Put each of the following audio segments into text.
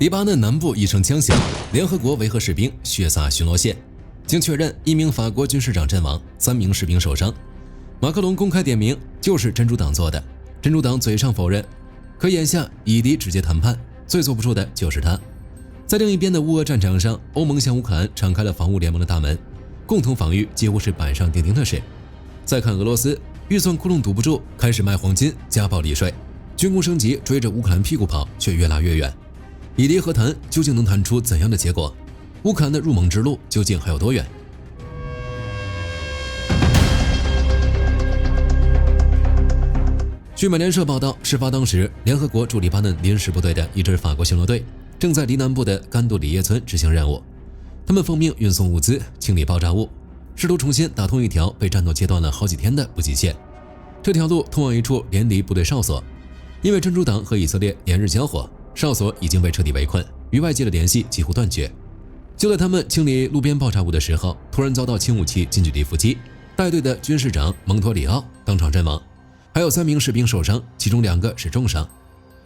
黎巴嫩南部一声枪响，联合国维和士兵血洒巡逻线，经确认1名法国军事长阵亡，3名士兵受伤。马克龙公开点名就是真主党做的，真主党嘴上否认，可眼下以敌直接谈判，最坐不住的就是他。在另一边的乌俄战场上，欧盟向乌克兰敞开了防务联盟的大门，共同防御几乎是板上钉钉的事。再看俄罗斯，预算窟窿堵不住，开始卖黄金，加暴利税，军工升级追着乌克兰屁股跑，却越拉越远。以敌和谈究竟能谈出怎样的结果？乌克兰的入盟之路究竟还有多远？据美联社报道，事发当时，联合国驻黎巴嫩临时部队的一支法国巡逻队正在黎南部的甘杜里耶村执行任务。他们奉命运送物资、清理爆炸物，试图重新打通一条被战斗切断了好几天的补给线。这条路通往一处联黎部队哨所，因为真主党和以色列连日交火，哨所已经被彻底围困，与外界的联系几乎断绝。就在他们清理路边爆炸物的时候，突然遭到轻武器近距离伏击，带队的军士长蒙托里奥当场阵亡，还有3名士兵受伤，其中2个是重伤。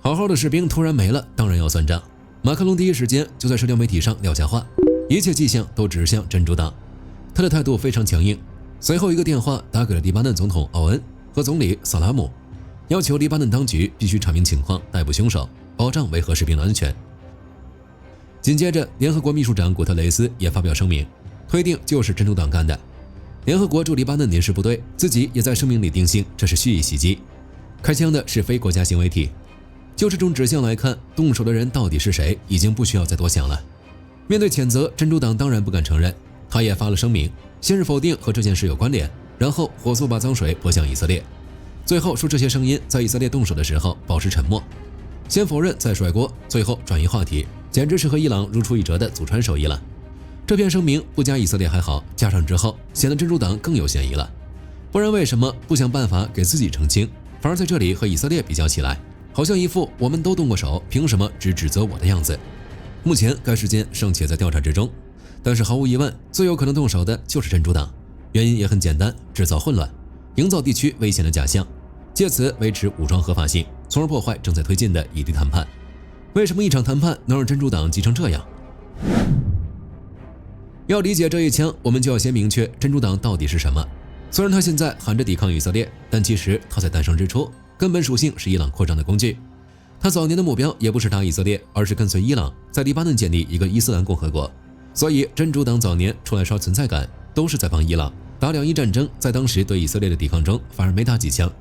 好好的士兵突然没了，当然要算账。马克龙第一时间就在社交媒体上撂下话，一切迹象都指向真主党，他的态度非常强硬。随后一个电话打给了黎巴嫩总统奥恩和总理萨拉姆，要求黎巴嫩当局必须查明情况，逮捕凶手，保障维和士兵的安全。紧接着，联合国秘书长古特雷斯也发表声明，推定就是真主党干的。联合国驻黎巴嫩临时部队自己也在声明里定性，这是蓄意袭击，开枪的是非国家行为体。就这种指向来看，动手的人到底是谁，已经不需要再多想了。面对谴责，真主党当然不敢承认，他也发了声明，先是否定和这件事有关联，然后火速把脏水泼向以色列，最后说这些声音在以色列动手的时候保持沉默，先否认再甩锅，最后转移话题，简直是和伊朗如出一辙的祖传手艺了。这篇声明不加以色列还好，加上之后显得真主党更有嫌疑了。不然为什么不想办法给自己澄清，反而在这里和以色列比较起来，好像一副我们都动过手，凭什么只指责我的样子。目前该事件尚且在调查之中，但是毫无疑问，最有可能动手的就是真主党。原因也很简单，制造混乱，营造地区危险的假象，借此维持武装合法性，从而破坏正在推进的以敌谈判。为什么一场谈判能让真主党急成这样？要理解这一枪，我们就要先明确真主党到底是什么。虽然他现在喊着抵抗以色列，但其实他在诞生之初根本属性是伊朗扩张的工具。他早年的目标也不是打以色列，而是跟随伊朗在黎巴嫩建立一个伊斯兰共和国。所以真主党早年出来刷存在感，都是在帮伊朗打2伊战争，在当时对以色列的抵抗中反而没打几枪。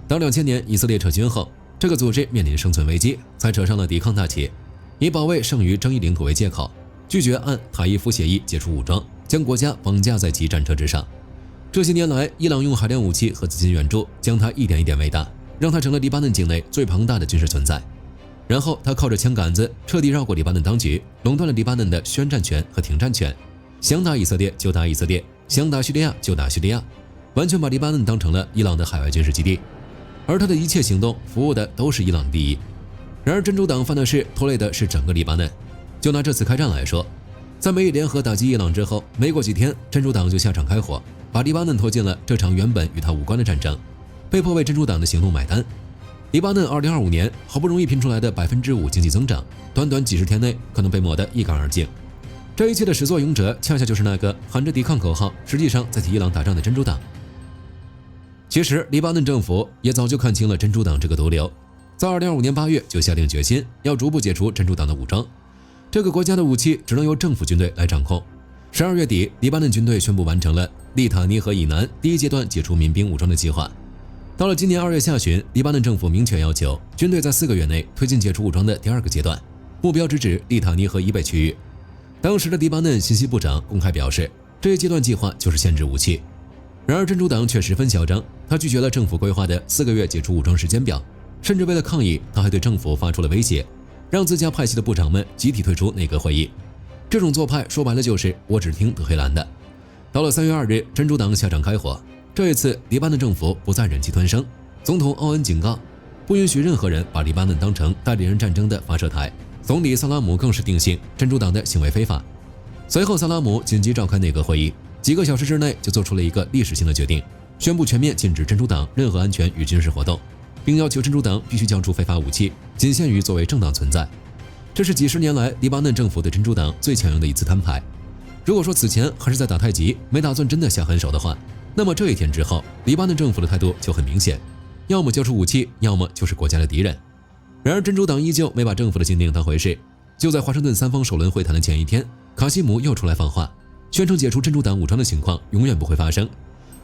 当2000年以色列撤军后，这个组织面临生存危机，才扯上了抵抗大旗，以保卫剩余争议领土为借口，拒绝按塔伊夫协议解除武装，将国家绑架在其战车之上。这些年来，伊朗用海量武器和资金援助，将它一点一点喂大，让它成了黎巴嫩境内最庞大的军事存在。然后他靠着枪杆子彻底绕过黎巴嫩当局，垄断了黎巴嫩的宣战权和停战权，想打以色列就打以色列，想打叙利亚就打叙利亚，完全把黎巴嫩当成了伊朗的海外军事基地。而他的一切行动服务的都是伊朗第一。然而真主党犯的事拖累的是整个黎巴嫩。就拿这次开战来说，在美以联合打击伊朗之后，没过几天，真主党就下场开火，把黎巴嫩拖进了这场原本与他无关的战争，被迫为真主党的行动买单。黎巴嫩2025年好不容易拼出来的5%经济增长，短短几十天内可能被抹得一干二净。这一切的始作俑者，恰恰就是那个喊着抵抗口号，实际上在替伊朗打仗的真主党。其实黎巴嫩政府也早就看清了真主党这个毒瘤，在2025年8月就下定决心要逐步解除真主党的武装。这个国家的武器只能由政府军队来掌控。12月底，黎巴嫩军队宣布完成了利塔尼河以南第一阶段解除民兵武装的计划。到了今年2月下旬，黎巴嫩政府明确要求军队在4个月内推进解除武装的第2个阶段，目标直指利塔尼河以北区域。当时的黎巴嫩信息部长公开表示，这一阶段计划就是限制武器。然而真主党却十分嚣张，他拒绝了政府规划的4个月解除武装时间表，甚至为了抗议，他还对政府发出了威胁，让自家派系的部长们集体退出内阁会议。这种做派说白了就是我只听德黑兰的。到了3月2日，真主党下场开火，这一次黎巴嫩政府不再忍气吞声，总统奥恩警告，不允许任何人把黎巴嫩当成代理人战争的发射台。总理萨拉姆更是定性真主党的行为非法。随后萨拉姆紧急召开内阁会议，几个小时之内就做出了一个历史性的决定，宣布全面禁止真主党任何安全与军事活动，并要求真主党必须交出非法武器，仅限于作为政党存在。这是几十年来黎巴嫩政府对真主党最强硬的一次摊牌。如果说此前还是在打太极，没打算真的下狠手的话，那么这一天之后，黎巴嫩政府的态度就很明显，要么交出武器，要么就是国家的敌人。然而真主党依旧没把政府的禁令当回事。就在华盛顿三方首轮会谈的前一天，卡西姆又出来放话，宣称解除真主党武装的情况永远不会发生，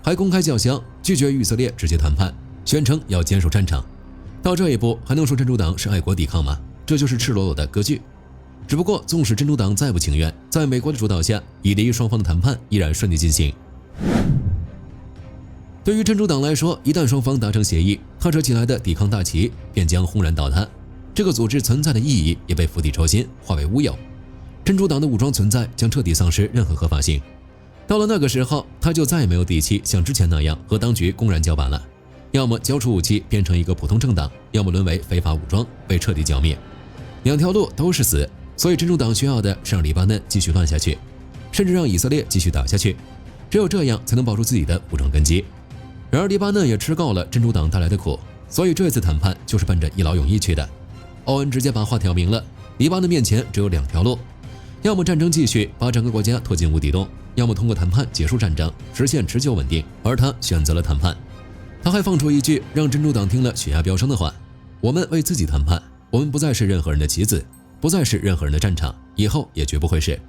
还公开叫嚣拒绝与以色列直接谈判，宣称要坚守战场。到这一步，还能说真主党是爱国抵抗吗？这就是赤裸裸的割据。只不过，纵使真主党再不情愿，在美国的主导下，以利双方的谈判依然顺利进行。对于真主党来说，一旦双方达成协议，他扯起来的抵抗大旗便将轰然倒塌。这个组织存在的意义也被釜底抽薪，化为乌有。真主党的武装存在将彻底丧失任何合法性。到了那个时候，他就再也没有底气像之前那样和当局公然叫板了。要么交出武器变成一个普通政党，要么沦为非法武装被彻底剿灭。两条路都是死，所以真主党需要的是让黎巴嫩继续乱下去，甚至让以色列继续打下去。只有这样才能保住自己的武装根基。然而黎巴嫩也吃够了真主党带来的苦，所以这次谈判就是奔着一劳永逸去的。奥恩直接把话挑明了，黎巴嫩面前只有两条路，要么战争继续把整个国家拖进无底洞，要么通过谈判结束战争，实现持久稳定。而他选择了谈判。他还放出一句让真主党听了血压飙升的话：我们为自己谈判，我们不再是任何人的棋子，不再是任何人的战场，以后也绝不会是。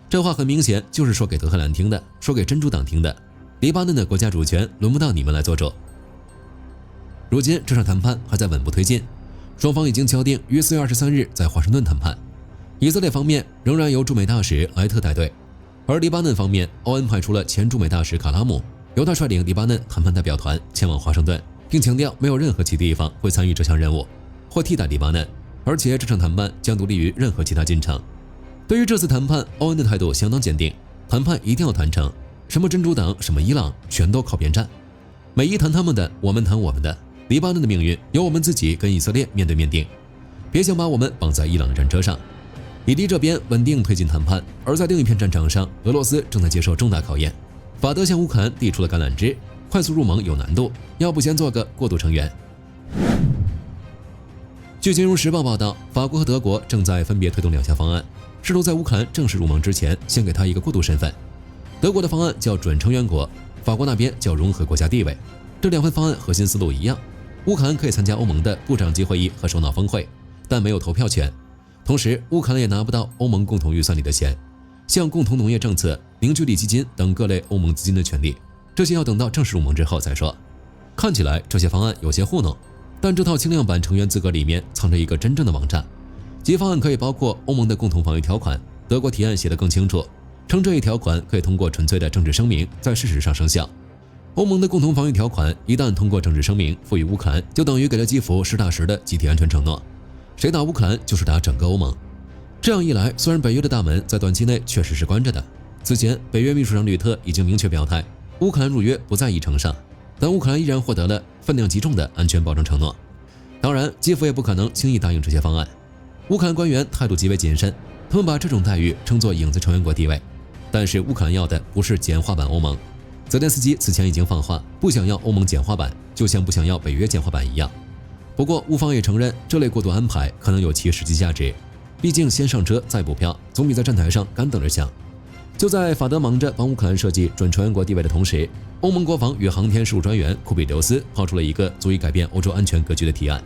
这话很明显就是说给德黑兰听的，说给真主党听的。黎巴嫩的国家主权轮不到你们来做主。如今这场谈判还在稳步推进，双方已经敲定于4月23日在华盛顿谈判。以色列方面仍然由驻美大使莱特带队，而黎巴嫩方面，欧恩派出了前驻美大使卡拉姆，由他率领黎巴嫩谈判代表团前往华盛顿，并强调没有任何其地方会参与这项任务或替代黎巴嫩，而且这场谈判将独立于任何其他进程。对于这次谈判，欧恩的态度相当坚定，谈判一定要谈成，什么真主党，什么伊朗，全都靠边站。美伊谈他们的，我们谈我们的，黎巴嫩的命运由我们自己跟以色列面对面定，别想把我们绑在伊朗的战车上。以黎这边稳定推进谈判，而在另一片战场上，俄罗斯正在接受重大考验。法德向乌克兰递出了橄榄枝，快速入盟有难度，要不先做个过渡成员。据《金融时报》报道，法国和德国正在分别推动两项方案，试图在乌克兰正式入盟之前，先给他一个过渡身份。德国的方案叫准成员国，法国那边叫融合国家地位。这两份方案核心思路一样，乌克兰可以参加欧盟的部长级会议和首脑峰会，但没有投票权。同时，乌克兰也拿不到欧盟共同预算里的钱，像共同农业政策、凝聚力基金等各类欧盟资金的权利，这些要等到正式入盟之后再说。看起来这些方案有些糊弄，但这套轻量版成员资格里面藏着一个真正的王炸。即方案可以包括欧盟的共同防御条款，德国提案写得更清楚，称这一条款可以通过纯粹的政治声明在事实上生效。欧盟的共同防御条款一旦通过政治声明赋予乌克兰，就等于给了基辅实打实的集体安全承诺，谁打乌克兰就是打整个欧盟。这样一来，虽然北约的大门在短期内确实是关着的，此前北约秘书长吕特已经明确表态，乌克兰入约不在议程上，但乌克兰依然获得了分量极重的安全保证承诺。当然，基辅也不可能轻易答应这些方案。乌克兰官员态度极为谨慎，他们把这种待遇称作影子成员国地位。但是乌克兰要的不是简化版欧盟，泽连斯基此前已经放话，不想要欧盟简化版，就像不想要北约简化版一样。不过乌方也承认，这类过渡安排可能有其实际价值，毕竟先上车再补票，总比在站台上干等着强。就在法德忙着帮乌克兰设计准成员国地位的同时，欧盟国防与航天事务专员库比留斯抛出了一个足以改变欧洲安全格局的提案。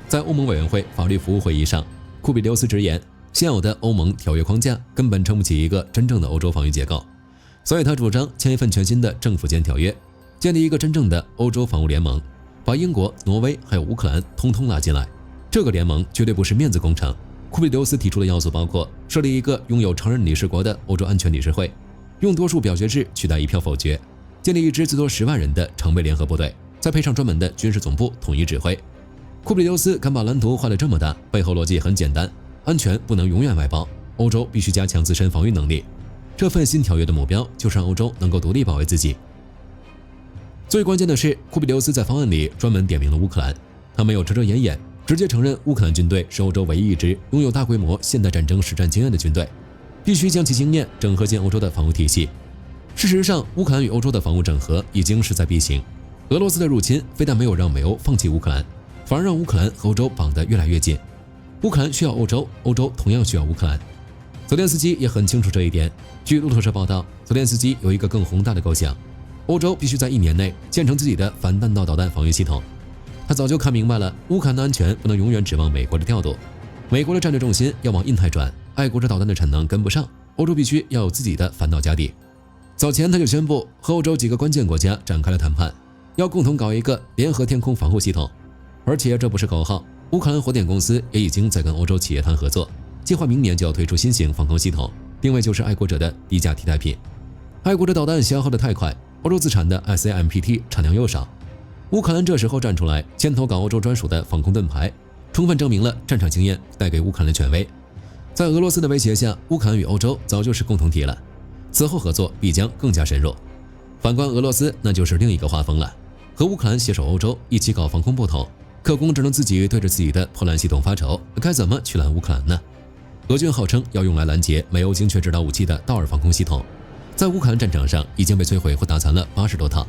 在欧盟委员会法律服务会议上，库比留斯直言，现有的欧盟条约框架根本撑不起一个真正的欧洲防御结构，所以他主张签一份全新的政府间条约，建立一个真正的欧洲防务联盟，把英国、挪威还有乌克兰通通拉进来。这个联盟绝对不是面子工程。库比留斯提出的要素包括设立一个拥有常任理事国的欧洲安全理事会，用多数表决制取代一票否决，建立一支最多10万人的常备联合部队，再配上专门的军事总部统一指挥。库比留斯敢把蓝图画得这么大，背后逻辑很简单，安全不能永远外包，欧洲必须加强自身防御能力。这份新条约的目标就是让欧洲能够独立保卫自己。最关键的是，库比留斯在方案里专门点名了乌克兰，他没有遮遮掩掩，直接承认乌克兰军队是欧洲唯一一支拥有大规模现代战争实战经验的军队，必须将其经验整合进欧洲的防务体系。事实上，乌克兰与欧洲的防务整合已经势在必行。俄罗斯的入侵非但没有让美欧放弃乌克兰，反而让乌克兰和欧洲绑得越来越紧。乌克兰需要欧洲，欧洲同样需要乌克兰。泽连斯基也很清楚这一点。据路透社报道，泽连斯基有一个更宏大的构想，欧洲必须在1年内建成自己的反弹道导弹防御系统。他早就看明白了，乌克兰的安全不能永远指望美国的调度，美国的战略重心要往印太转，爱国者导弹的产能跟不上，欧洲必须要有自己的反导家底。早前他就宣布和欧洲几个关键国家展开了谈判，要共同搞一个联合天空防护系统。而且这不是口号，乌克兰火电公司也已经在跟欧洲企业谈合作，计划明年就要推出新型防空系统，定位就是爱国者的低价替代品。爱国者导弹消耗得太快，欧洲自产的 ICMPT 产量又少，乌克兰这时候站出来牵头搞欧洲专属的防空盾牌，充分证明了战场经验带给乌克兰的权威。在俄罗斯的威胁下，乌克兰与欧洲早就是共同体了，此后合作必将更加深入。反观俄罗斯，那就是另一个画风了，和乌克兰携手欧洲一起搞防空不同，克宫只能自己对着自己的破烂系统发愁，该怎么去拦乌克兰呢？俄军号称要用来拦截美欧精确制导武器的道尔防空系统，在乌克兰战场上已经被摧毁或打残了80多套，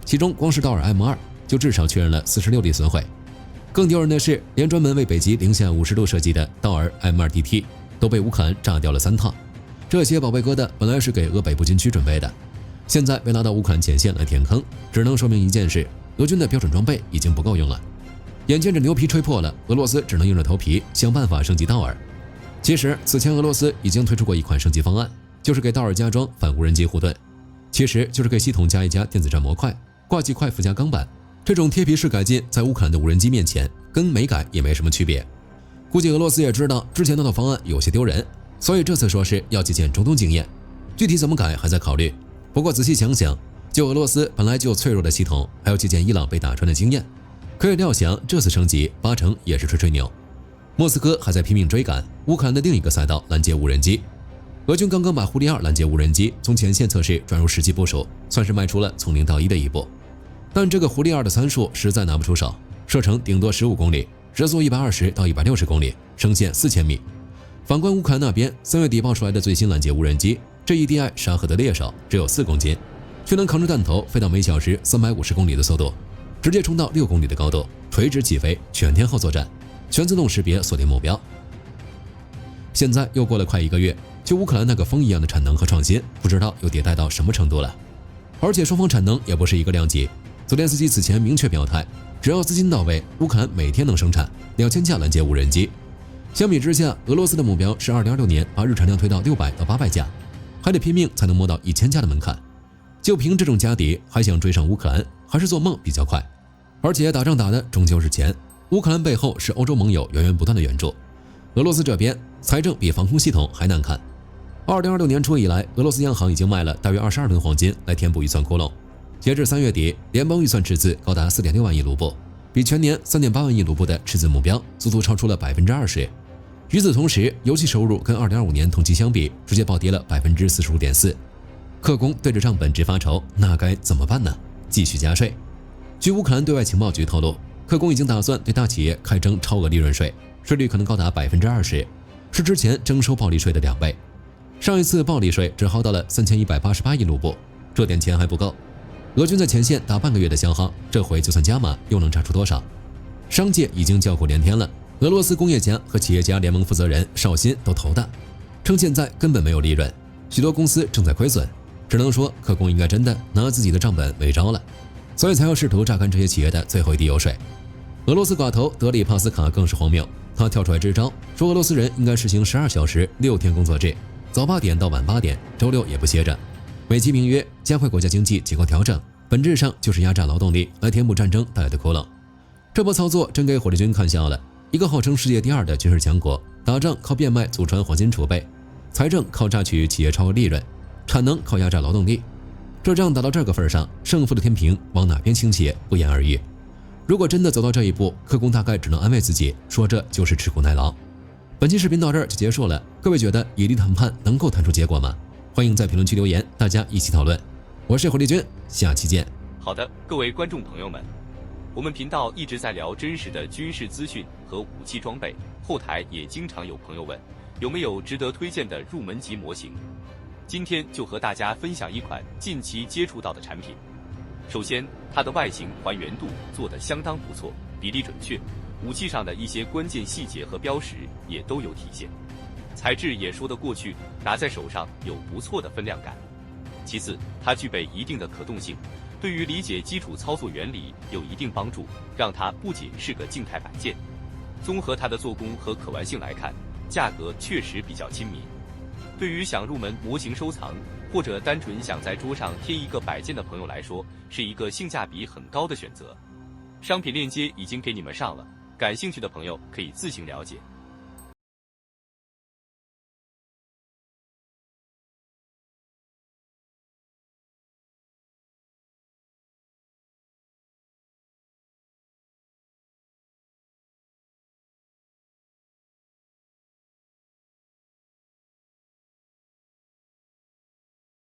其中光是道尔 M2 就至少确认了46例损毁。更丢人的是，连专门为北极零下50度设计的道尔 M2DT 都被乌克兰炸掉了3套。这些宝贝疙瘩本来是给俄北部军区准备的，现在被拉到乌克兰前线来填坑，只能说明一件事：俄军的标准装备已经不够用了。眼见着牛皮吹破了，俄罗斯只能硬着头皮想办法升级道尔。其实此前俄罗斯已经推出过一款升级方案，就是给道尔加装反无人机护盾，其实就是给系统加一加电子战模块，挂几块附加钢板。这种贴皮式改进在乌克兰的无人机面前跟没改也没什么区别。估计俄罗斯也知道之前那套方案有些丢人，所以这次说是要借鉴中东经验，具体怎么改还在考虑。不过仔细想想，就俄罗斯本来就脆弱的系统，还要借鉴伊朗被打穿的经验，可以料想这次升级8成也是吹吹牛。莫斯科还在拼命追赶乌克兰的另一个赛道拦截无人机。俄军刚刚把狐狸2拦截无人机从前线测试转入实际部署，算是迈出了从0到1的一步。但这个狐狸2的参数实在拿不出手，射程顶多15公里，时速120到160公里，升限4000米。反观乌克兰那边，3月底爆出来的最新拦截无人机，这 EDI 沙赫德猎手只有4公斤，却能扛着弹头飞到每小时350公里的速度，直接冲到6公里的高度，垂直起飞，全天候作战，全自动识别锁定目标。现在又过了快1个月，就乌克兰那个风一样的产能和创新，不知道又迭代到什么程度了。而且双方产能也不是一个量级。泽连斯基此前明确表态，只要资金到位，乌克兰每天能生产2000架拦截无人机。相比之下，俄罗斯的目标是2026年把日产量推到600到800架，还得拼命才能摸到1000架的门槛。就凭这种家底，还想追上乌克兰，还是做梦比较快。而且打仗打的终究是钱，乌克兰背后是欧洲盟友源源不断的援助。俄罗斯这边财政比防空系统还难看。2026年初以来，俄罗斯央行已经卖了大约22吨黄金来填补预算窟窿。截至3月底，联邦预算赤字高达4.6万亿卢布，比全年3.8万亿卢布的赤字目标足足超出了20%。与此同时，油气收入跟2025年同期相比，直接暴跌了45.4%。克宫对着账本直发愁，那该怎么办呢？继续加税。据乌克兰对外情报局透露，克宫已经打算对大企业开征超额利润税，税率可能高达20%，是之前征收暴利税的2倍。上一次暴利税只耗到了3188亿卢布，这点钱还不够。俄军在前线打半个月的消耗，这回就算加码，又能炸出多少？商界已经叫苦连天了，俄罗斯工业家和企业家联盟负责人绍辛都头大，称现在根本没有利润，许多公司正在亏损，只能说克宫应该真的拿自己的账本没招了，所以才要试图榨干这些企业的最后一滴油水。俄罗斯寡头德里帕斯卡更是荒谬，他跳出来支招，说俄罗斯人应该实行12小时6天工作制，早8点到晚8点，周6也不歇着。美其名曰加快国家经济结构调整，本质上就是压榨劳动力来填补战争带来的窟窿。这波操作真给火力军看笑了，一个号称世界第2的军事强国，打仗靠变卖祖传黄金储备，财政靠榨取企业超额利润，产能靠压榨劳动力。这仗打到这个份上，胜负的天平往哪边倾斜，不言而喻。如果真的走到这一步，克宫大概只能安慰自己，说这就是吃苦耐劳。本期视频到这儿就结束了，各位觉得以利谈判能够谈出结果吗？欢迎在评论区留言，大家一起讨论。我是火力军，下期见。好的，各位观众朋友们，我们频道一直在聊真实的军事资讯和武器装备，后台也经常有朋友问，有没有值得推荐的入门级模型？今天就和大家分享一款近期接触到的产品。首先，它的外形还原度做得相当不错，比例准确，武器上的一些关键细节和标识也都有体现。材质也说得过去，拿在手上有不错的分量感。其次，它具备一定的可动性，对于理解基础操作原理有一定帮助，让它不仅是个静态摆件。综合它的做工和可玩性来看，价格确实比较亲民。对于想入门模型收藏，或者单纯想在桌上贴一个摆件的朋友来说，是一个性价比很高的选择。商品链接已经给你们上了，感兴趣的朋友可以自行了解。